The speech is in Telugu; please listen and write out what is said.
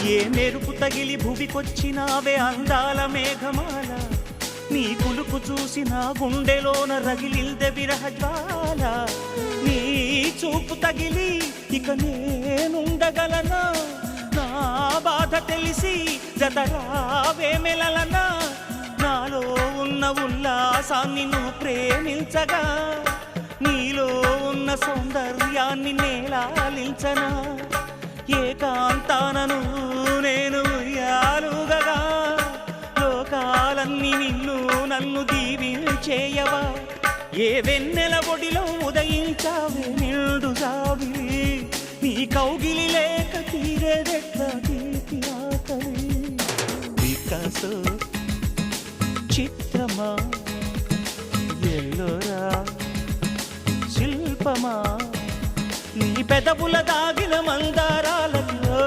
ఏ మెరుపు తగిలి భువికొచ్చినావే అందాల మేఘమాల నీ కులుకు చూసి నా గుండెలోన రగిలిల్దె విరహజ్వాల నీ చూపు తగిలి ఇక నేనుండగలనా నా బాధ తెలిసి జతరావే మెలలనా నాలో ఉన్న ఉల్లాసాన్ని నువ్వు ప్రేమించగా నీలో ఉన్న సౌందర్యాన్ని నేలాలించనా ఏకాంతానను నేను ఉయ్యాలుగగా లోకాలన్నీ నిన్ను నన్ను దీవించేయవా ఏ వెన్నెల ఒడిలో ఉదయించావే నిండు జాబిలి నీ కౌగిలి లేక తీరేదెట్లా తీపి ఆకలి వికాసో చిత్రమా ఎల్లోరా శిల్పమా నీ పెదవుల దాగిన మందారాలలో